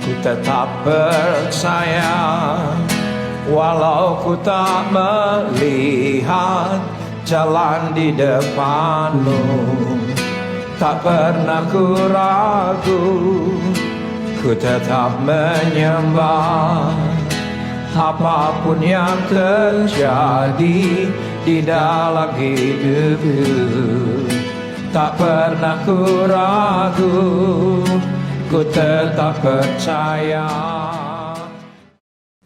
ku tetap percaya, walau ku tak melihat jalan di depanmu. Tak pernah ku ragu, ku tetap menyembah. Apapun yang terjadi di dalam hidupku, tak pernah ku ragu, ku tetap percaya.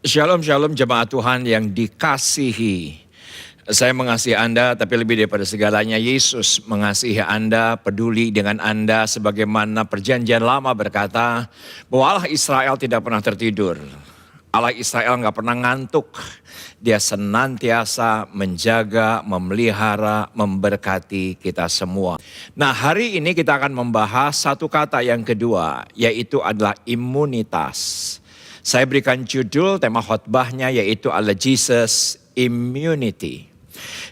Shalom, shalom jemaat Tuhan yang dikasihi. Saya mengasihi Anda, tapi lebih daripada segalanya Yesus mengasihi Anda, peduli dengan Anda, sebagaimana perjanjian lama berkata bahwa Allah Israel tidak pernah tertidur. Allah Israel nggak pernah ngantuk. Dia senantiasa menjaga, memelihara, memberkati kita semua. Nah, hari ini kita akan membahas satu kata yang kedua, yaitu adalah imunitas. Saya berikan judul tema khotbahnya yaitu adalah Jesus Immunity.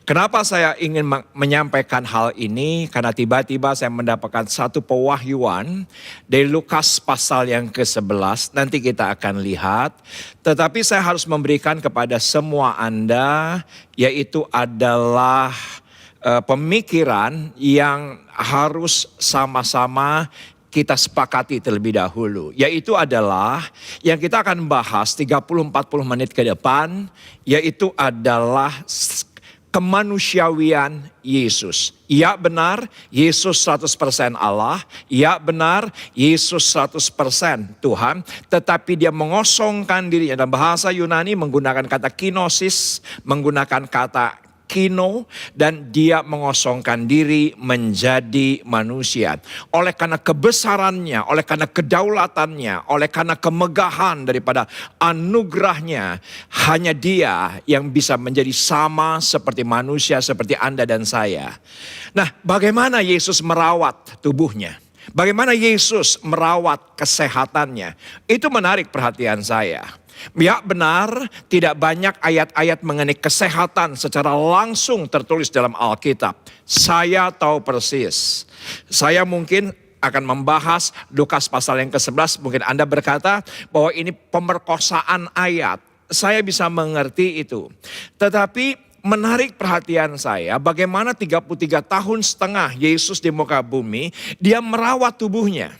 Kenapa saya ingin menyampaikan hal ini? Karena tiba-tiba saya mendapatkan satu pewahyuan dari Lukas pasal yang ke-11. Nanti kita akan lihat. Tetapi saya harus memberikan kepada semua Anda, yaitu adalah pemikiran yang harus sama-sama kita sepakati terlebih dahulu. Yaitu adalah yang kita akan bahas 30-40 menit ke depan, yaitu adalah kemanusiawian Yesus. Ya benar, Yesus 100% Allah. Ya benar, Yesus 100% Tuhan. Tetapi dia mengosongkan dirinya. Dalam bahasa Yunani menggunakan kata kinosis, menggunakan kata kino, dan dia mengosongkan diri menjadi manusia. Oleh karena kebesarannya, oleh karena kedaulatannya, oleh karena kemegahan daripada anugerahnya, hanya dia yang bisa menjadi sama seperti manusia, seperti Anda dan saya. Nah, bagaimana Yesus merawat tubuhnya? Bagaimana Yesus merawat kesehatannya? Itu menarik perhatian saya. Ya benar, tidak banyak ayat-ayat mengenai kesehatan secara langsung tertulis dalam Alkitab. Saya tahu persis. Saya mungkin akan membahas Lukas pasal yang ke-11. Mungkin Anda berkata bahwa ini pemerkosaan ayat. Saya bisa mengerti itu. Tetapi menarik perhatian saya bagaimana 33 tahun setengah Yesus di muka bumi, dia merawat tubuhnya.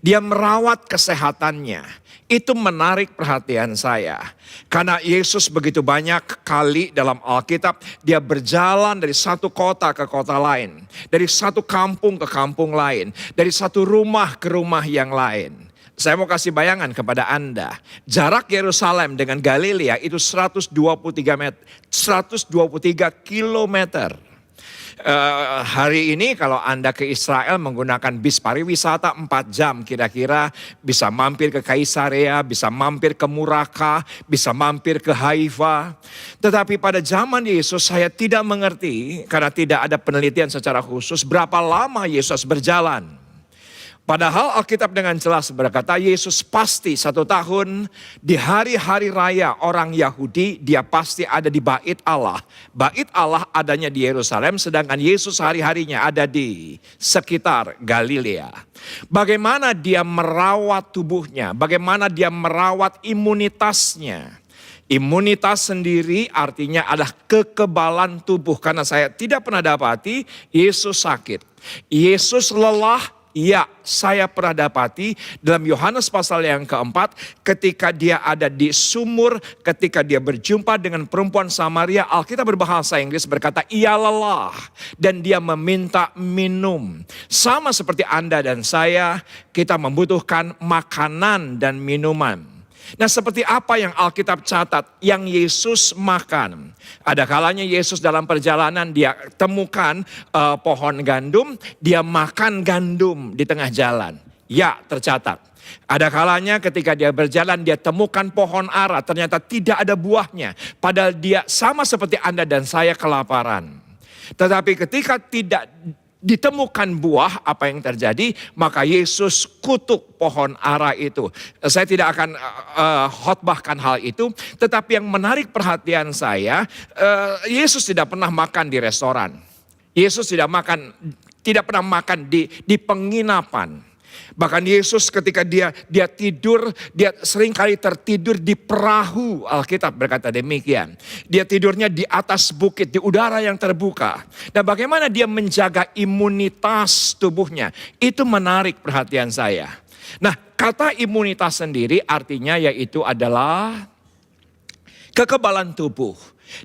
Dia merawat kesehatannya. Itu menarik perhatian saya. Karena Yesus begitu banyak kali dalam Alkitab, dia berjalan dari satu kota ke kota lain. Dari satu kampung ke kampung lain. Dari satu rumah ke rumah yang lain. Saya mau kasih bayangan kepada Anda. Jarak Yerusalem dengan Galilea itu 123 kilometer. Hari ini kalau Anda ke Israel menggunakan bis pariwisata 4 jam kira-kira bisa mampir ke Kaisarea, bisa mampir ke Muraka, bisa mampir ke Haifa. Tetapi pada zaman Yesus saya tidak mengerti karena tidak ada penelitian secara khusus berapa lama Yesus berjalan. Padahal Alkitab dengan jelas berkata Yesus pasti 1 tahun di hari-hari raya orang Yahudi dia pasti ada di Bait Allah. Bait Allah adanya di Yerusalem sedangkan Yesus hari-harinya ada di sekitar Galilea. Bagaimana dia merawat tubuhnya, bagaimana dia merawat imunitasnya. Imunitas sendiri artinya adalah kekebalan tubuh. Karena saya tidak pernah dapati Yesus sakit. Yesus lelah. Ya, saya pernah dapati dalam Yohanes pasal yang keempat ketika dia ada di sumur, ketika dia berjumpa dengan perempuan Samaria, Alkitab berbahasa Inggris berkata ia lelah dan dia meminta minum. Sama seperti Anda dan saya, kita membutuhkan makanan dan minuman. Nah, seperti apa yang Alkitab catat yang Yesus makan? Ada kalanya Yesus dalam perjalanan dia temukan pohon gandum, dia makan gandum di tengah jalan. Ya, tercatat. Ada kalanya ketika dia berjalan dia temukan pohon ara, ternyata tidak ada buahnya. Padahal dia sama seperti Anda dan saya kelaparan. Tetapi ketika tidak ditemukan buah, apa yang terjadi? Maka Yesus kutuk pohon ara itu. Saya tidak akan khotbahkan hal itu, tetapi yang menarik perhatian saya, Yesus tidak pernah makan di restoran. Yesus tidak pernah makan di penginapan. Bahkan Yesus ketika dia tidur, dia seringkali tertidur di perahu. Alkitab berkata demikian. Dia tidurnya di atas bukit, di udara yang terbuka. Dan bagaimana dia menjaga imunitas tubuhnya. Itu menarik perhatian saya. Nah, kata imunitas sendiri artinya yaitu adalah kekebalan tubuh.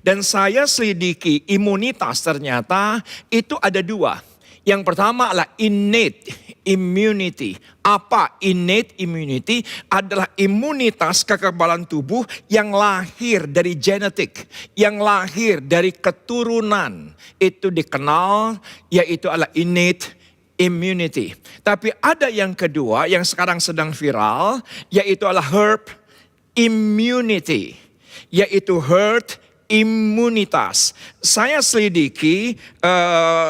Dan saya selidiki imunitas ternyata itu ada dua. Yang pertama adalah innate immunity. Apa innate immunity? Adalah imunitas kekebalan tubuh yang lahir dari genetik, yang lahir dari keturunan. Itu dikenal yaitu adalah innate immunity. Tapi ada yang kedua yang sekarang sedang viral yaitu adalah herd immunity. Yaitu herd imunitas. Saya selidiki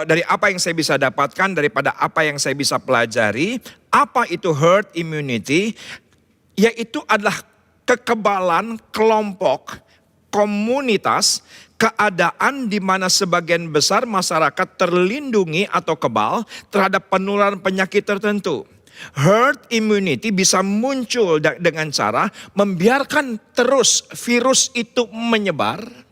dari apa yang saya bisa dapatkan, daripada apa yang saya bisa pelajari. Apa itu herd immunity? Yaitu adalah kekebalan kelompok, komunitas, keadaan di mana sebagian besar masyarakat terlindungi atau kebal terhadap penularan penyakit tertentu. Herd immunity bisa muncul dengan cara membiarkan terus virus itu menyebar.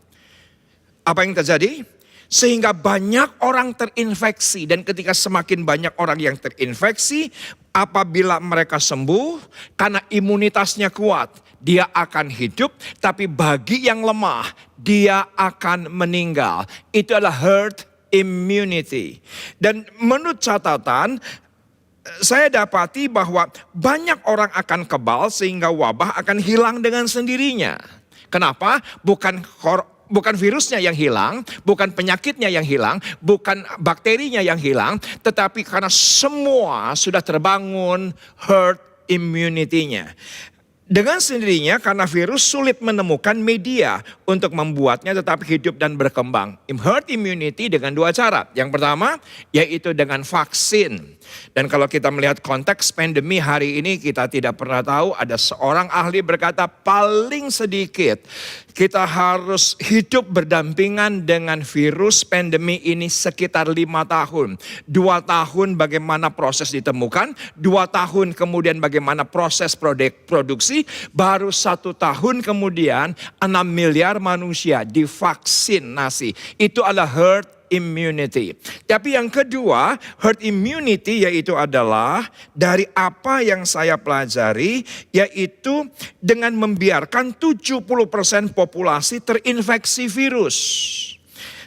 Apa yang terjadi? Sehingga banyak orang terinfeksi. Dan ketika semakin banyak orang yang terinfeksi, apabila mereka sembuh, karena imunitasnya kuat, dia akan hidup. Tapi bagi yang lemah, dia akan meninggal. Itu adalah herd immunity. Dan menurut catatan, saya dapati bahwa banyak orang akan kebal sehingga wabah akan hilang dengan sendirinya. Kenapa? Bukan virusnya yang hilang, bukan penyakitnya yang hilang, bukan bakterinya yang hilang, tetapi karena semua sudah terbangun herd immunity-nya. Dengan sendirinya karena virus sulit menemukan media untuk membuatnya tetap hidup dan berkembang. Herd immunity dengan dua cara. Yang pertama yaitu dengan vaksin. Dan kalau kita melihat konteks pandemi hari ini kita tidak pernah tahu, ada seorang ahli berkata paling sedikit kita harus hidup berdampingan dengan virus pandemi ini sekitar 5 tahun. 2 tahun bagaimana proses ditemukan, 2 tahun kemudian bagaimana proses produksi, baru 1 tahun kemudian 6 miliar manusia divaksinasi. Itu adalah herd immunity. Tapi yang kedua, herd immunity yaitu adalah dari apa yang saya pelajari, yaitu dengan membiarkan 70% populasi terinfeksi virus.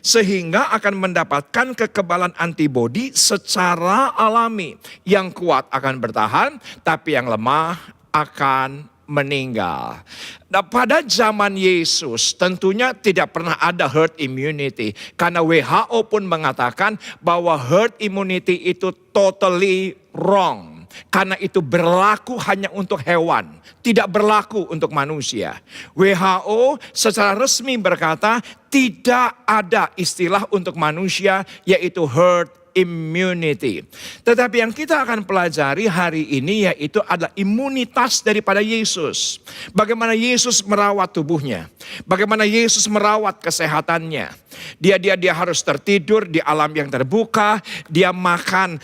Sehingga akan mendapatkan kekebalan antibodi secara alami. Yang kuat akan bertahan, tapi yang lemah akan meninggal. Nah, pada zaman Yesus tentunya tidak pernah ada herd immunity. Karena WHO pun mengatakan bahwa herd immunity itu totally wrong. Karena itu berlaku hanya untuk hewan, tidak berlaku untuk manusia. WHO secara resmi berkata tidak ada istilah untuk manusia yaitu herd immunity. Tetapi yang kita akan pelajari hari ini yaitu adalah imunitas daripada Yesus. Bagaimana Yesus merawat tubuhnya. Bagaimana Yesus merawat kesehatannya. Dia harus tertidur di alam yang terbuka. Dia makan,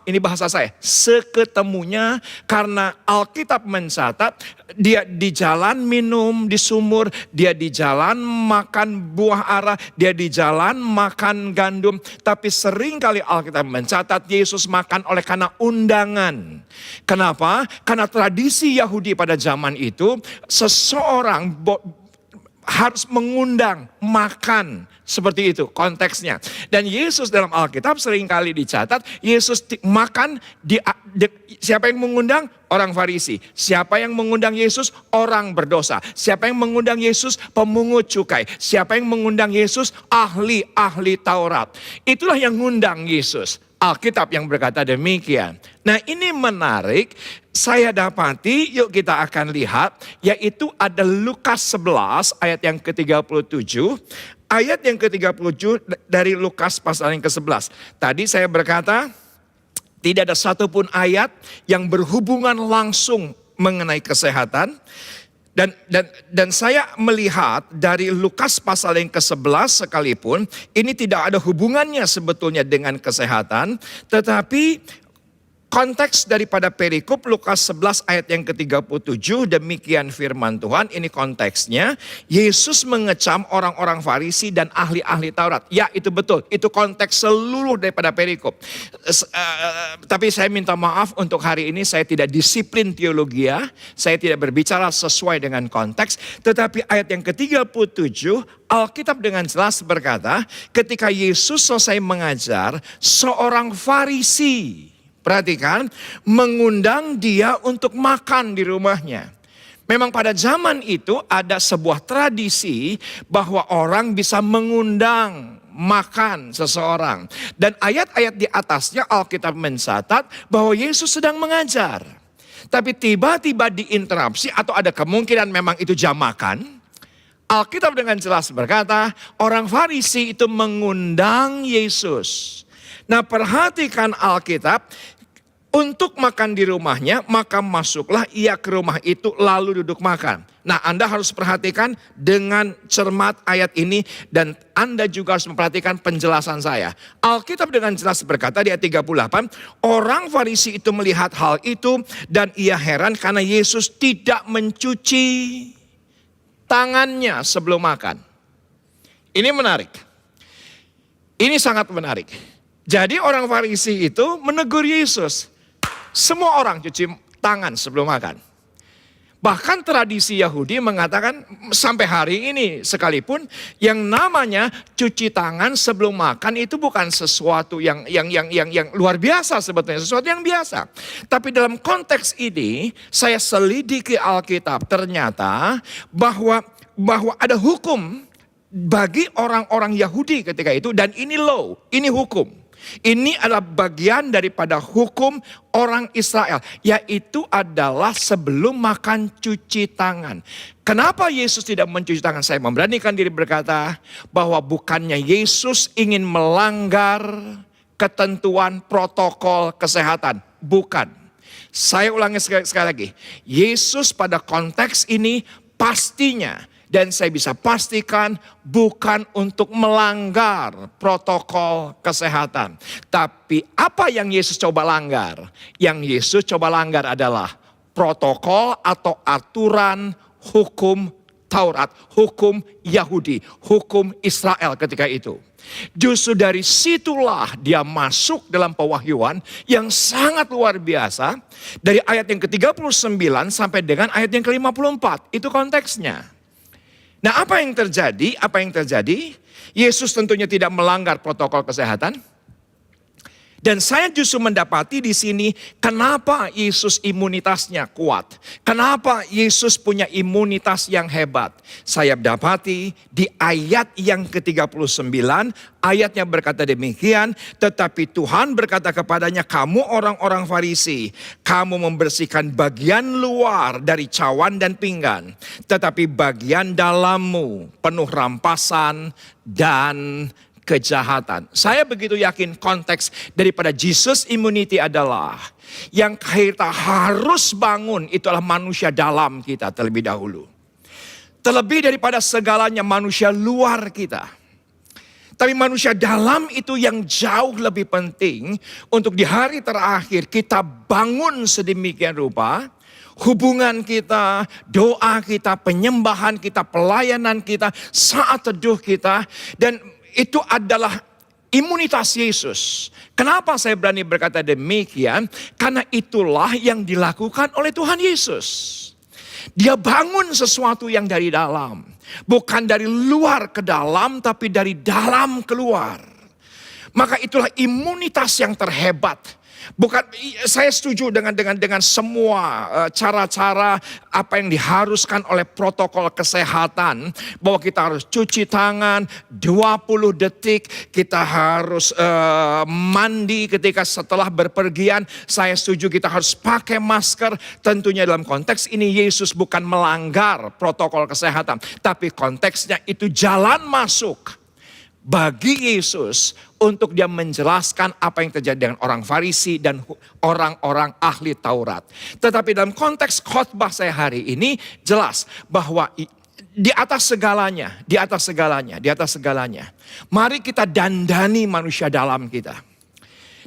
ini bahasa saya, seketemunya. Karena Alkitab mencatat dia di jalan minum di sumur. Dia di jalan makan buah ara. Dia di jalan makan gandum. Tapi seringkali Alkitab mencatat Yesus makan oleh karena undangan. Kenapa? Karena tradisi Yahudi pada zaman itu seseorang harus mengundang makan, seperti itu konteksnya. Dan Yesus dalam Alkitab seringkali dicatat Yesus makan siapa yang mengundang? Orang Farisi. Siapa yang mengundang Yesus? Orang berdosa. Siapa yang mengundang Yesus? Pemungut cukai. Siapa yang mengundang Yesus? Ahli Taurat. Itulah yang mengundang Yesus. Alkitab yang berkata demikian. Nah, ini menarik. Saya dapati, yuk kita akan lihat, yaitu ada Lukas 11 ayat yang ke-37. Ayat yang ke-37 dari Lukas pasal yang ke-11. Tadi saya berkata, tidak ada satupun ayat yang berhubungan langsung mengenai kesehatan. Dan saya melihat dari Lukas pasal yang ke-11 sekalipun, ini tidak ada hubungannya sebetulnya dengan kesehatan. Tetapi Konteks daripada perikop Lukas 11 ayat yang ke-37, demikian firman Tuhan, ini konteksnya. Yesus mengecam orang-orang Farisi dan ahli-ahli Taurat. Ya, itu betul, itu konteks seluruh daripada perikop. Tapi saya minta maaf untuk hari ini saya tidak disiplin teologi ya. Saya tidak berbicara sesuai dengan konteks. Tetapi ayat yang ke-37, Alkitab dengan jelas berkata, ketika Yesus selesai mengajar, seorang Farisi, perhatikan, mengundang dia untuk makan di rumahnya. Memang pada zaman itu ada sebuah tradisi bahwa orang bisa mengundang makan seseorang. Dan ayat-ayat di atasnya Alkitab mencatat bahwa Yesus sedang mengajar. Tapi tiba-tiba diinterupsi atau ada kemungkinan memang itu jam makan. Alkitab dengan jelas berkata, orang Farisi itu mengundang Yesus. Nah, perhatikan Alkitab, untuk makan di rumahnya, maka masuklah ia ke rumah itu lalu duduk makan. Nah, Anda harus perhatikan dengan cermat ayat ini dan Anda juga harus memperhatikan penjelasan saya. Alkitab dengan jelas berkata di ayat 38, orang Farisi itu melihat hal itu dan ia heran karena Yesus tidak mencuci tangannya sebelum makan. Ini menarik. Ini sangat menarik. Jadi orang Farisi itu menegur Yesus. Semua orang cuci tangan sebelum makan. Bahkan tradisi Yahudi mengatakan sampai hari ini sekalipun yang namanya cuci tangan sebelum makan itu bukan sesuatu yang luar biasa sebetulnya, sesuatu yang biasa. Tapi dalam konteks ini saya selidiki Alkitab, ternyata bahwa ada hukum bagi orang-orang Yahudi ketika itu, dan ini law, ini hukum. Ini adalah bagian daripada hukum orang Israel, yaitu adalah sebelum makan cuci tangan. Kenapa Yesus tidak mencuci tangan? Saya memberanikan diri berkata bahwa bukannya Yesus ingin melanggar ketentuan protokol kesehatan. Bukan. Saya ulangi sekali lagi. Yesus pada konteks ini pastinya, dan saya bisa pastikan bukan untuk melanggar protokol kesehatan. Tapi apa yang Yesus coba langgar? Yang Yesus coba langgar adalah protokol atau aturan hukum Taurat, hukum Yahudi, hukum Israel ketika itu. Justru dari situlah dia masuk dalam pewahyuan yang sangat luar biasa. Dari ayat yang ke-39 sampai dengan ayat yang ke-54. Itu konteksnya. Nah, apa yang terjadi? Apa yang terjadi? Yesus tentunya tidak melanggar protokol kesehatan. Dan saya justru mendapati di sini kenapa Yesus imunitasnya kuat. Kenapa Yesus punya imunitas yang hebat. Saya dapati di ayat yang ke-39, ayatnya berkata demikian, tetapi Tuhan berkata kepadanya, kamu orang-orang Farisi, kamu membersihkan bagian luar dari cawan dan pinggan, tetapi bagian dalammu penuh rampasan dan kejahatan. Saya begitu yakin konteks daripada Jesus immunity adalah yang kita harus bangun itu adalah manusia dalam kita terlebih dahulu. Terlebih daripada segalanya manusia luar kita. Tapi manusia dalam itu yang jauh lebih penting untuk di hari terakhir kita bangun sedemikian rupa. Hubungan kita, doa kita, penyembahan kita, pelayanan kita, saat teduh kita, dan itu adalah imunitas Yesus. Kenapa saya berani berkata demikian? Karena itulah yang dilakukan oleh Tuhan Yesus. Dia bangun sesuatu yang dari dalam. Bukan dari luar ke dalam, tapi dari dalam keluar. Maka itulah imunitas yang terhebat. Bukan, saya setuju dengan semua cara-cara apa yang diharuskan oleh protokol kesehatan, bahwa kita harus cuci tangan 20 detik, kita harus mandi ketika setelah berpergian. Saya setuju kita harus pakai masker. Tentunya dalam konteks ini Yesus bukan melanggar protokol kesehatan, tapi konteksnya itu jalan masuk bagi Yesus untuk dia menjelaskan apa yang terjadi dengan orang Farisi dan orang-orang ahli Taurat. Tetapi dalam konteks khotbah saya hari ini jelas bahwa di atas segalanya, mari kita dandani manusia dalam kita.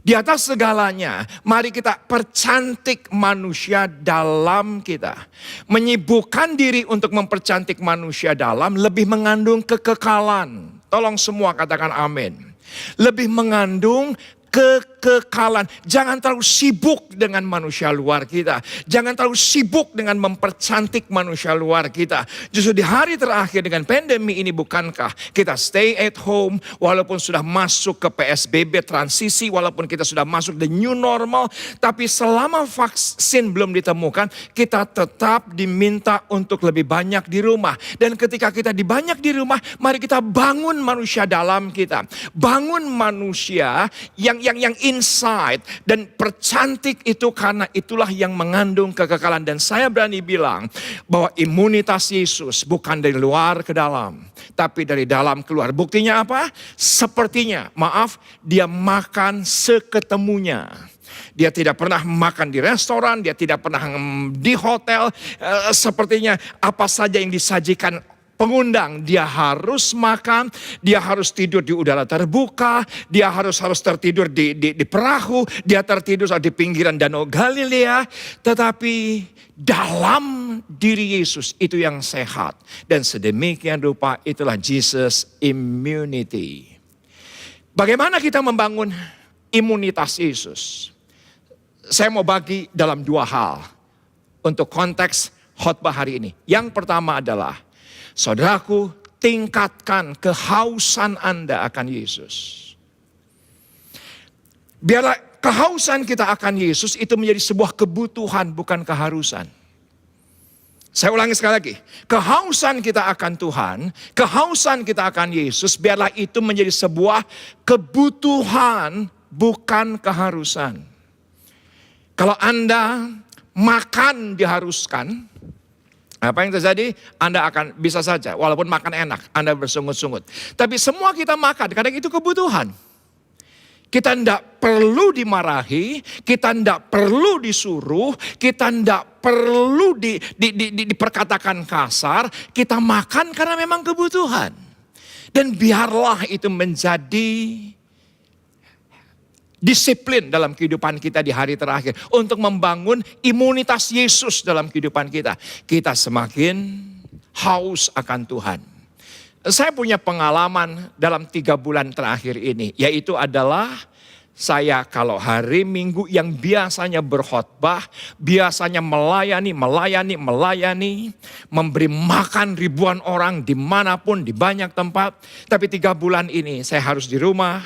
Di atas segalanya, mari kita percantik manusia dalam kita. Menyibukkan diri untuk mempercantik manusia dalam lebih mengandung kekekalan. Tolong semua katakan amin. Lebih mengandung kekekalan. Jangan terlalu sibuk dengan manusia luar kita. Jangan terlalu sibuk dengan mempercantik manusia luar kita. Justru di hari terakhir dengan pandemi ini, bukankah kita stay at home walaupun sudah masuk ke PSBB transisi, walaupun kita sudah masuk the new normal, tapi selama vaksin belum ditemukan, kita tetap diminta untuk lebih banyak di rumah. Dan ketika kita banyak di rumah, mari kita bangun manusia dalam kita. Bangun manusia yang inside dan percantik itu, karena itulah yang mengandung kekekalan. Dan saya berani bilang bahwa imunitas Yesus bukan dari luar ke dalam, tapi dari dalam keluar. Buktinya apa? Sepertinya, dia makan seketemunya. Dia tidak pernah makan di restoran, dia tidak pernah di hotel. Sepertinya apa saja yang disajikan pengundang, dia harus makan, dia harus tidur di udara terbuka, dia harus tertidur di perahu, dia tertidur di pinggiran Danau Galilea. Tetapi dalam diri Yesus itu yang sehat. Dan sedemikian rupa itulah Jesus immunity. Bagaimana kita membangun imunitas Yesus? Saya mau bagi dalam dua hal untuk konteks khotbah hari ini. Yang pertama adalah, saudaraku, tingkatkan kehausan Anda akan Yesus. Biarlah kehausan kita akan Yesus itu menjadi sebuah kebutuhan, bukan keharusan. Saya ulangi sekali lagi. Kehausan kita akan Tuhan, kehausan kita akan Yesus, biarlah itu menjadi sebuah kebutuhan, bukan keharusan. Kalau Anda makan diharuskan, apa yang terjadi? Anda akan bisa saja, walaupun makan enak, Anda bersungut-sungut. Tapi semua kita makan, kadang itu kebutuhan. Kita tidak perlu dimarahi, kita tidak perlu disuruh, kita tidak perlu diperkatakan kasar. Kita makan karena memang kebutuhan. Dan biarlah itu menjadi disiplin dalam kehidupan kita di hari terakhir. Untuk membangun imunitas Yesus dalam kehidupan kita. Kita semakin haus akan Tuhan. Saya punya pengalaman dalam 3 bulan terakhir ini. Yaitu adalah saya kalau hari Minggu yang biasanya berkhotbah, biasanya melayani, memberi makan ribuan orang dimanapun, di banyak tempat. Tapi 3 bulan ini saya harus di rumah.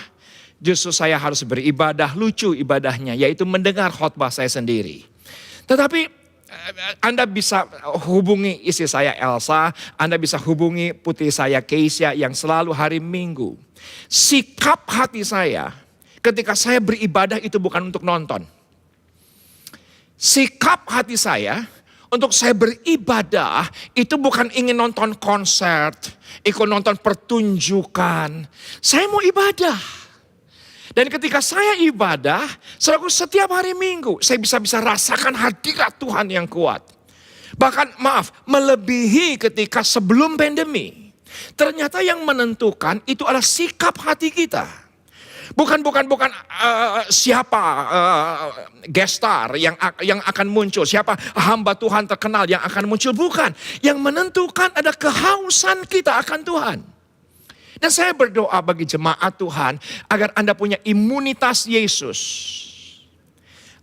Justru saya harus beribadah, lucu ibadahnya, yaitu mendengar khotbah saya sendiri. Tetapi Anda bisa hubungi istri saya Elsa, Anda bisa hubungi putri saya Keisha yang selalu hari Minggu. Sikap hati saya ketika saya beribadah itu bukan untuk nonton. Sikap hati saya untuk saya beribadah itu bukan ingin nonton konser, ikut nonton pertunjukan. Saya mau ibadah. Dan ketika saya ibadah, setiap hari Minggu, saya bisa rasakan hadirat Tuhan yang kuat. Bahkan melebihi ketika sebelum pandemi. Ternyata yang menentukan itu adalah sikap hati kita. Bukan siapa gestar yang akan muncul, siapa hamba Tuhan terkenal yang akan muncul, bukan. Yang menentukan ada kehausan kita akan Tuhan. Dan saya berdoa bagi jemaat Tuhan agar Anda punya imunitas Yesus.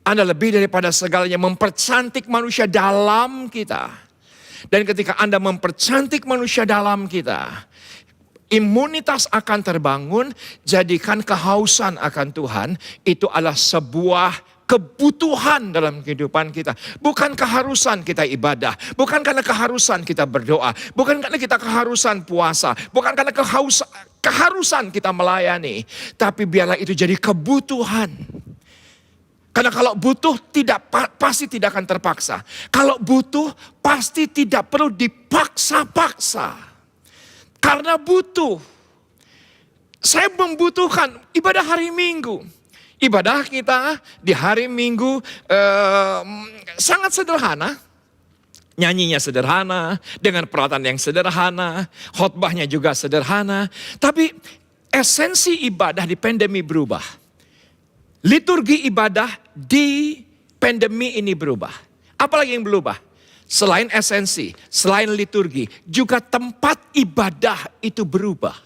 Anda lebih daripada segalanya mempercantik manusia dalam kita. Dan ketika Anda mempercantik manusia dalam kita, imunitas akan terbangun. Jadikan kehausan akan Tuhan itu adalah sebuah kebutuhan dalam kehidupan kita. Bukan keharusan kita ibadah. Bukan karena keharusan kita berdoa. Bukan karena kita keharusan puasa. Bukan karena keharusan kita melayani. Tapi biarlah itu jadi kebutuhan. Karena kalau butuh pasti tidak akan terpaksa. Kalau butuh pasti tidak perlu dipaksa-paksa. Karena butuh. Saya membutuhkan ibadah hari Minggu. Ibadah kita di hari Minggu sangat sederhana. Nyanyinya sederhana, dengan peralatan yang sederhana, khotbahnya juga sederhana. Tapi esensi ibadah di pandemi berubah. liturgi ibadah di pandemi ini berubah. Apalagi yang berubah? Selain esensi, selain liturgi, juga tempat ibadah itu berubah.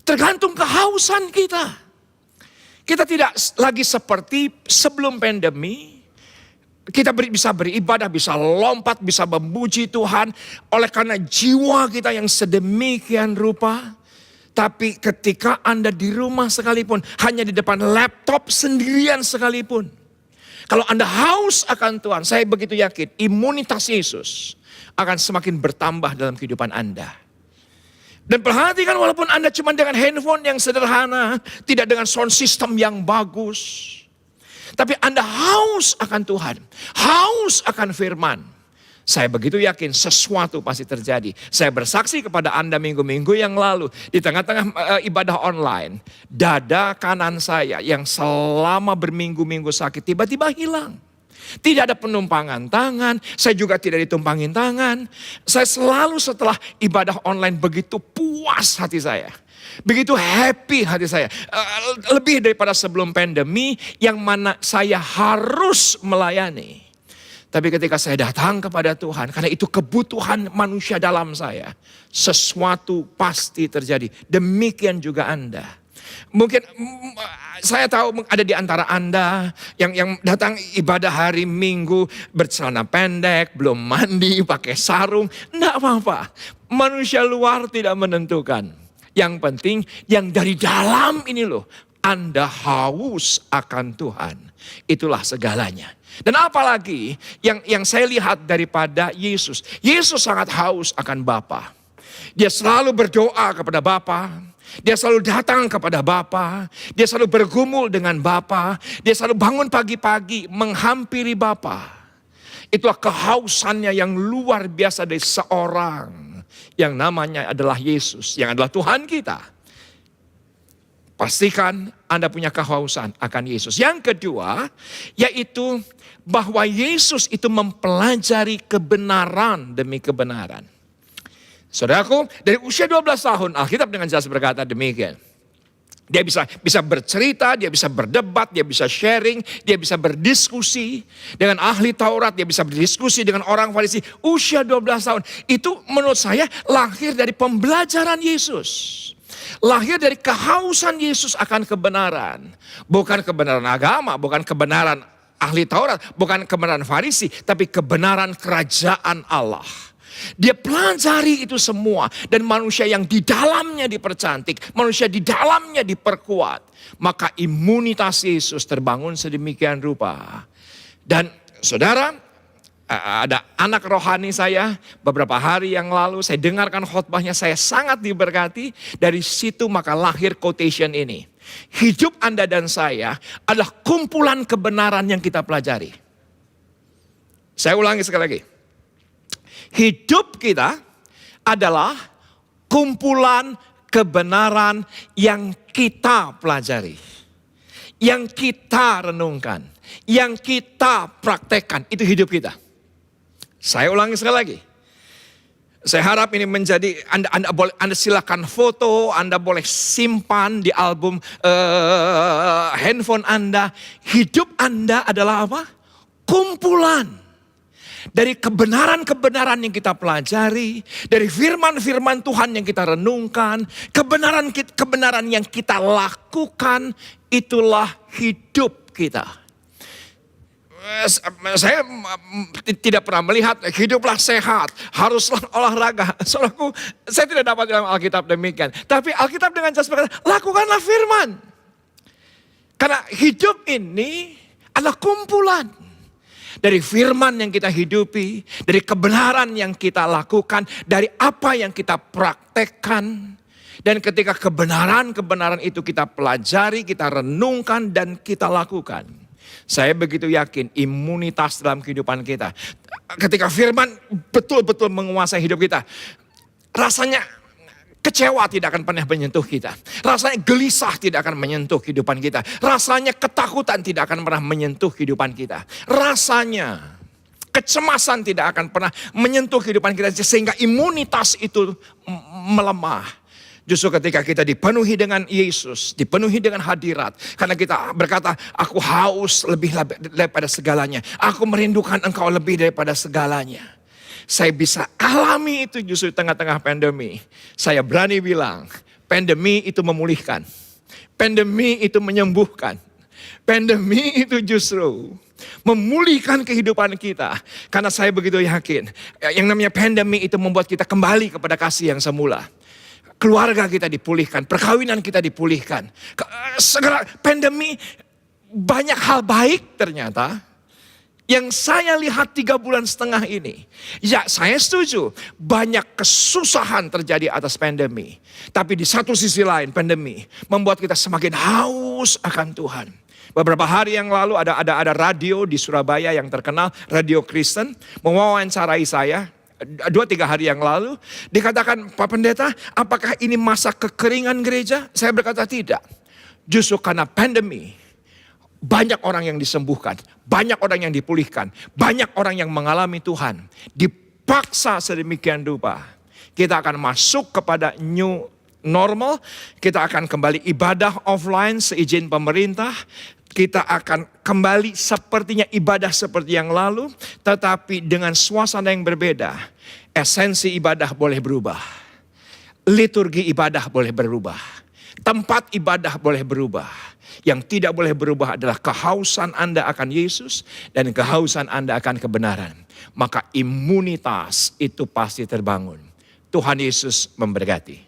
Tergantung kehausan kita. Kita tidak lagi seperti sebelum pandemi. Kita bisa beribadah, bisa lompat, bisa memuji Tuhan. Oleh karena jiwa kita yang sedemikian rupa. Tapi ketika Anda di rumah sekalipun, hanya di depan laptop sendirian sekalipun. Kalau Anda haus akan Tuhan, saya begitu yakin imunitas Yesus akan semakin bertambah dalam kehidupan Anda. Dan perhatikan walaupun Anda cuma dengan handphone yang sederhana, tidak dengan sound system yang bagus. Tapi Anda haus akan Tuhan, haus akan firman. Saya begitu yakin sesuatu pasti terjadi. Saya bersaksi kepada Anda minggu-minggu yang lalu. Di tengah-tengah ibadah online. Dada kanan saya yang selama berminggu-minggu sakit tiba-tiba hilang. Tidak ada penumpangan tangan. Saya juga tidak ditumpangin tangan. Saya selalu setelah ibadah online begitu puas hati saya. Begitu happy hati saya. Lebih daripada sebelum pandemi yang mana saya harus melayani. Tapi ketika saya datang kepada Tuhan, karena itu kebutuhan manusia dalam saya, sesuatu pasti terjadi. Demikian juga Anda. Mungkin saya tahu ada di antara Anda yang datang ibadah hari Minggu bercelana pendek, belum mandi, pakai sarung. Enggak apa-apa. Manusia luar tidak menentukan. Yang penting yang dari dalam ini loh, Anda haus akan Tuhan. Itulah segalanya. Dan apalagi yang saya lihat daripada Yesus. Yesus sangat haus akan Bapa. Dia selalu berdoa kepada Bapa. Dia selalu datang kepada Bapa. Dia selalu bergumul dengan Bapa. Dia selalu bangun pagi-pagi menghampiri Bapa. Itulah kehausannya yang luar biasa dari seorang yang namanya adalah Yesus, yang adalah Tuhan kita. Pastikan Anda punya kehausan akan Yesus. Yang kedua, yaitu bahwa Yesus itu mempelajari kebenaran demi kebenaran. Saudaraku, dari usia 12 tahun, Alkitab dengan jelas berkata demikian. Dia bisa bercerita, dia bisa berdebat, dia bisa sharing, dia bisa berdiskusi dengan ahli Taurat, dia bisa berdiskusi dengan orang Farisi. Usia 12 tahun, itu menurut saya lahir dari pembelajaran Yesus. Lahir dari kehausan Yesus akan kebenaran. Bukan kebenaran agama, bukan kebenaran ahli Taurat, bukan kebenaran Farisi, tapi kebenaran kerajaan Allah. Dia pelajari itu semua dan manusia yang di dalamnya dipercantik, manusia di dalamnya diperkuat. Maka imunitas Yesus terbangun sedemikian rupa. Dan saudara, ada anak rohani saya beberapa hari yang lalu saya dengarkan khotbahnya, saya sangat diberkati. Dari situ maka lahir quotation ini. Hidup Anda dan saya adalah kumpulan kebenaran yang kita pelajari. Saya ulangi sekali lagi. Hidup kita adalah kumpulan kebenaran yang kita pelajari. Yang kita renungkan. Yang kita praktekkan. Itu hidup kita. Saya ulangi sekali lagi. Saya harap ini menjadi, Anda silakan foto, Anda boleh simpan di album handphone Anda. Hidup Anda adalah apa? Kumpulan dari kebenaran-kebenaran yang kita pelajari, dari firman-firman Tuhan yang kita renungkan, kebenaran yang kita lakukan, itulah hidup kita. Saya tidak pernah melihat hiduplah sehat, haruslah olahraga. Saudaraku, saya tidak dapat dalam Alkitab demikian. Tapi Alkitab dengan jelas berkata, lakukanlah firman. Karena hidup ini adalah kumpulan dari firman yang kita hidupi, dari kebenaran yang kita lakukan, dari apa yang kita praktekkan. Dan ketika kebenaran-kebenaran itu kita pelajari, kita renungkan dan kita lakukan. Saya begitu yakin imunitas dalam kehidupan kita. Ketika firman betul-betul menguasai hidup kita, rasanya kecewa tidak akan pernah menyentuh kita. Rasanya gelisah tidak akan menyentuh kehidupan kita. Rasanya ketakutan tidak akan pernah menyentuh kehidupan kita. Rasanya kecemasan tidak akan pernah menyentuh kehidupan kita. Sehingga imunitas itu melemah. Justru ketika kita dipenuhi dengan Yesus, dipenuhi dengan hadirat. Karena kita berkata, aku haus lebih daripada segalanya. Aku merindukan Engkau lebih daripada segalanya. Saya bisa alami itu justru di tengah-tengah pandemi. Saya berani bilang, pandemi itu memulihkan. Pandemi itu menyembuhkan. Pandemi itu justru memulihkan kehidupan kita. Karena saya begitu yakin, yang namanya pandemi itu membuat kita kembali kepada kasih yang semula. Keluarga kita dipulihkan, perkawinan kita dipulihkan. Segala pandemi banyak hal baik ternyata. Yang saya lihat 3,5 bulan ini. Ya, saya setuju. Banyak kesusahan terjadi atas pandemi. Tapi di satu sisi lain pandemi membuat kita semakin haus akan Tuhan. Beberapa hari yang lalu ada radio di Surabaya yang terkenal, Radio Kristen, mewawancarai saya. 2-3 hari yang lalu, dikatakan, Pak Pendeta, apakah ini masa kekeringan gereja? Saya berkata tidak. Justru karena pandemi, banyak orang yang disembuhkan, banyak orang yang dipulihkan, banyak orang yang mengalami Tuhan. Dipaksa sedemikian rupa. Kita akan masuk kepada new normal, kita akan kembali ibadah offline seizin pemerintah. Kita akan kembali sepertinya ibadah seperti yang lalu. Tetapi dengan suasana yang berbeda. Esensi ibadah boleh berubah. Liturgi ibadah boleh berubah. Tempat ibadah boleh berubah. Yang tidak boleh berubah adalah kehausan Anda akan Yesus. Dan kehausan Anda akan kebenaran. Maka imunitas itu pasti terbangun. Tuhan Yesus memberkati.